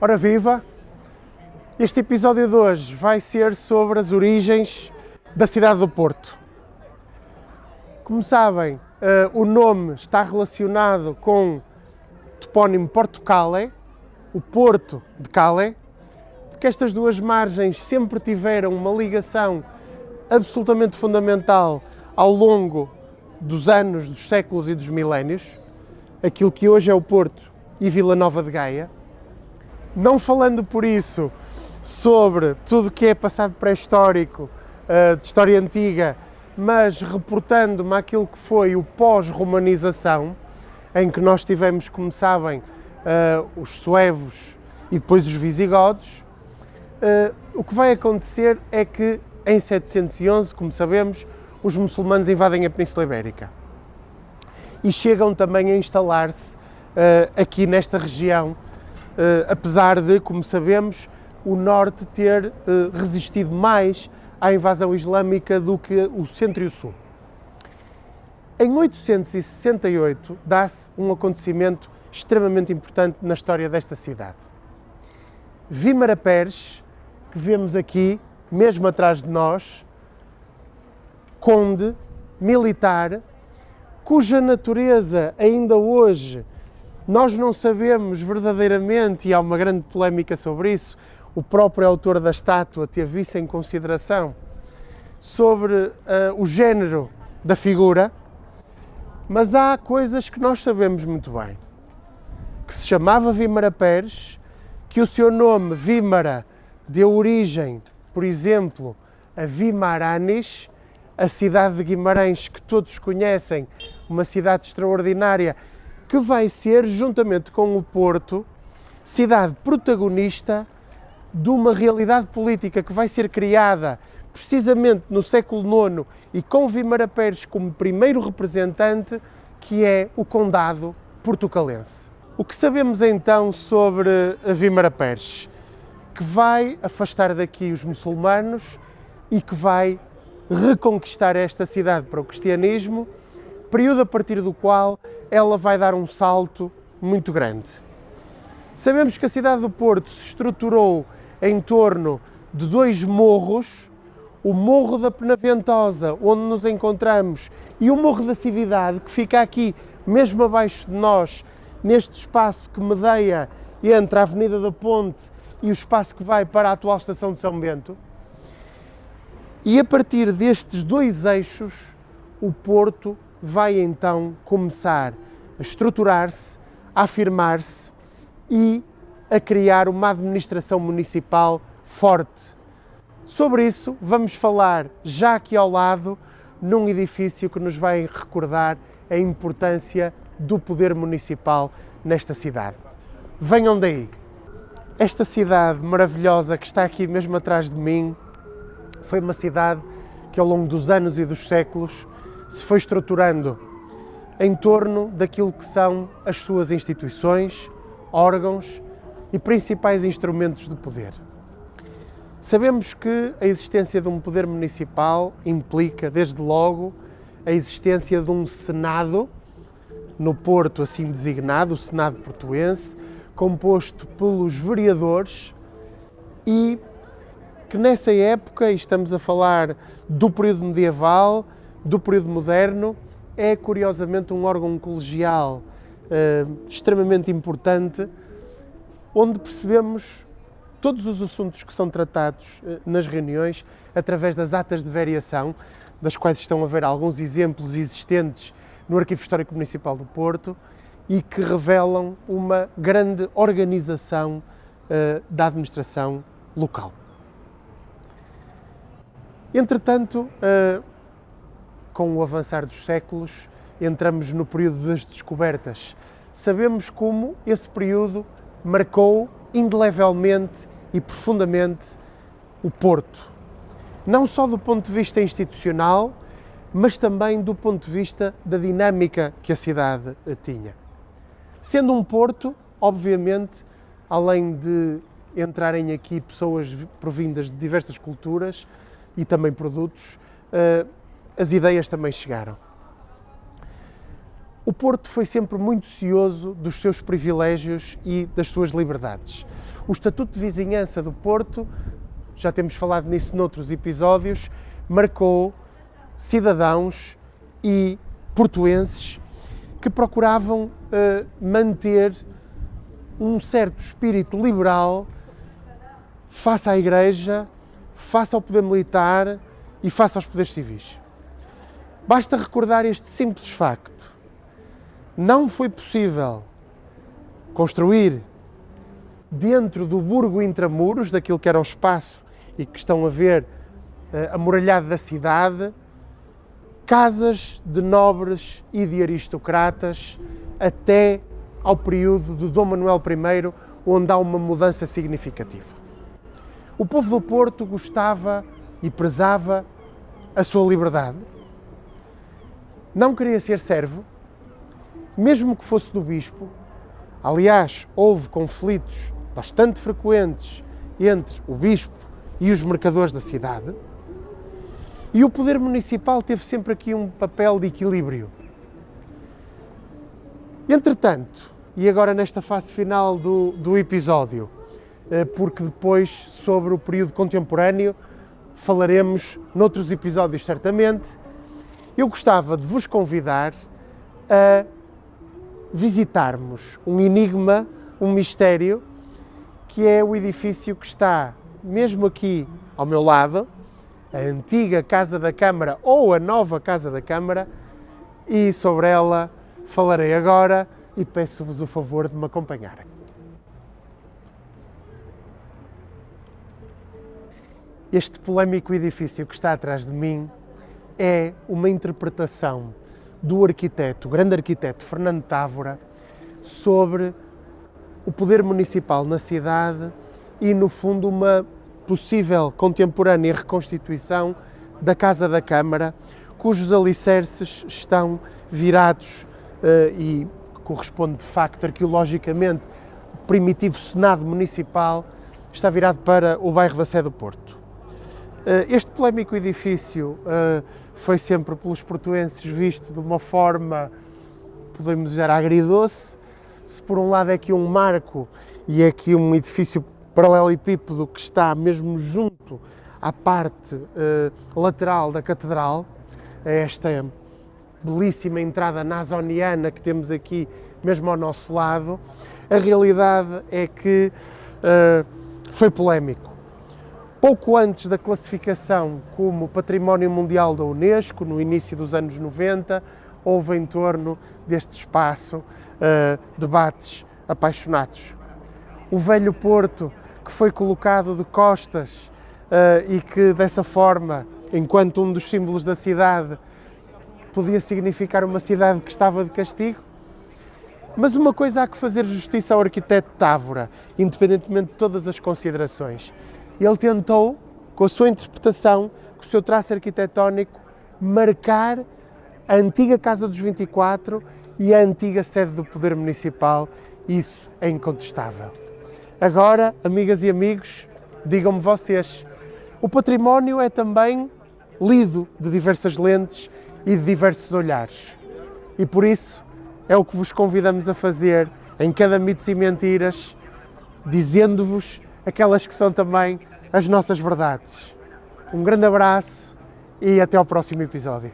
Ora viva! Este episódio de hoje vai ser sobre as origens da cidade do Porto. Como sabem, o nome está relacionado com o topónimo Porto Cale, o Porto de Cale, porque estas duas margens sempre tiveram uma ligação absolutamente fundamental ao longo dos anos, dos séculos e dos milénios, aquilo que hoje é o Porto e Vila Nova de Gaia. Não falando por isso sobre tudo o que é passado pré-histórico, de história antiga, mas reportando-me àquilo que foi o pós-romanização, em que nós tivemos, como sabem, os suevos e depois os visigodos. O que vai acontecer é que em 711, como sabemos, os muçulmanos invadem a Península Ibérica e chegam também a instalar-se aqui nesta região, apesar de, como sabemos, o norte ter resistido mais à invasão islâmica do que o centro e o sul. Em 868 dá-se um acontecimento extremamente importante na história desta cidade. Vímara Peres, que vemos aqui, mesmo atrás de nós, conde, militar, cuja natureza ainda hoje nós não sabemos verdadeiramente, e há uma grande polémica sobre isso, o próprio autor da estátua teve isso em consideração, sobre o género da figura, mas há coisas que nós sabemos muito bem. Que se chamava Vímara Peres, que o seu nome, Vímara, deu origem, por exemplo, a Vimaranis, a cidade de Guimarães, que todos conhecem, uma cidade extraordinária, que vai ser, juntamente com o Porto, cidade protagonista de uma realidade política que vai ser criada precisamente no século IX e com Vímara Peres como primeiro representante, que é o Condado Portucalense. O que sabemos então sobre a Vímara Peres? Que vai afastar daqui os muçulmanos e que vai reconquistar esta cidade para o cristianismo, período a partir do qual ela vai dar um salto muito grande. Sabemos que a cidade do Porto se estruturou em torno de dois morros, o Morro da Penaventosa, onde nos encontramos, e o Morro da Cividade, que fica aqui, mesmo abaixo de nós, neste espaço que medeia entre a Avenida da Ponte e o espaço que vai para a atual Estação de São Bento. E a partir destes dois eixos, o Porto vai então começar a estruturar-se, a afirmar-se e a criar uma administração municipal forte. Sobre isso vamos falar já aqui ao lado, num edifício que nos vai recordar a importância do poder municipal nesta cidade. Venham daí! Esta cidade maravilhosa que está aqui mesmo atrás de mim foi uma cidade que ao longo dos anos e dos séculos se foi estruturando em torno daquilo que são as suas instituições, órgãos e principais instrumentos de poder. Sabemos que a existência de um poder municipal implica, desde logo, a existência de um Senado, no Porto assim designado, o Senado portuense, composto pelos vereadores e que nessa época, e estamos a falar do período medieval, do período moderno, é curiosamente um órgão colegial extremamente importante, onde percebemos todos os assuntos que são tratados nas reuniões através das atas de variação, das quais estão a ver alguns exemplos existentes no Arquivo Histórico Municipal do Porto e que revelam uma grande organização da administração local. Entretanto, com o avançar dos séculos, entramos no período das descobertas. Sabemos como esse período marcou indelevelmente e profundamente o Porto. Não só do ponto de vista institucional, mas também do ponto de vista da dinâmica que a cidade tinha. Sendo um porto, obviamente, além de entrarem aqui pessoas provindas de diversas culturas e também produtos, as ideias também chegaram. O Porto foi sempre muito cioso dos seus privilégios e das suas liberdades. O Estatuto de Vizinhança do Porto, já temos falado nisso noutros episódios, marcou cidadãos e portuenses que procuravam manter um certo espírito liberal face à Igreja, face ao poder militar e face aos poderes civis. Basta recordar este simples facto. Não foi possível construir dentro do burgo intramuros, daquilo que era o espaço e que estão a ver amuralhado da cidade, casas de nobres e de aristocratas até ao período de Dom Manuel I, onde há uma mudança significativa. O povo do Porto gostava e prezava a sua liberdade, não queria ser servo, mesmo que fosse do bispo. Aliás, houve conflitos bastante frequentes entre o bispo e os mercadores da cidade, e o poder municipal teve sempre aqui um papel de equilíbrio. Entretanto, e agora nesta fase final do episódio, porque depois sobre o período contemporâneo falaremos noutros episódios certamente, eu gostava de vos convidar a visitarmos um enigma, um mistério, que é o edifício que está mesmo aqui ao meu lado, a antiga Casa da Câmara ou a nova Casa da Câmara, e sobre ela falarei agora e peço-vos o favor de me acompanharem. Este polémico edifício que está atrás de mim é uma interpretação do arquiteto, o grande arquiteto Fernando Távora, sobre o poder municipal na cidade e, no fundo, uma possível contemporânea reconstituição da Casa da Câmara, cujos alicerces estão virados e corresponde, de facto, arqueologicamente, o primitivo Senado Municipal está virado para o bairro da Sé do Porto. Este polémico edifício foi sempre pelos portuenses visto de uma forma, podemos dizer, agridoce. Se por um lado é aqui um marco e é aqui um edifício paralelepípedo que está mesmo junto à parte lateral da Catedral, a esta belíssima entrada nasoniana que temos aqui mesmo ao nosso lado, a realidade é que foi polémico. Pouco antes da classificação como Património Mundial da Unesco, no início dos anos 90, houve em torno deste espaço debates apaixonados. O velho Porto, que foi colocado de costas e que dessa forma, enquanto um dos símbolos da cidade, podia significar uma cidade que estava de castigo. Mas uma coisa há que fazer justiça ao arquiteto Távora, independentemente de todas as considerações. Ele tentou, com a sua interpretação, com o seu traço arquitetónico, marcar a antiga Casa dos 24 e a antiga sede do Poder Municipal. Isso é incontestável. Agora, amigas e amigos, digam-me vocês, o património é também lido de diversas lentes e de diversos olhares. E por isso é o que vos convidamos a fazer em cada Mitos e Mentiras, dizendo-vos aquelas que são também as nossas verdades. Um grande abraço e até ao próximo episódio.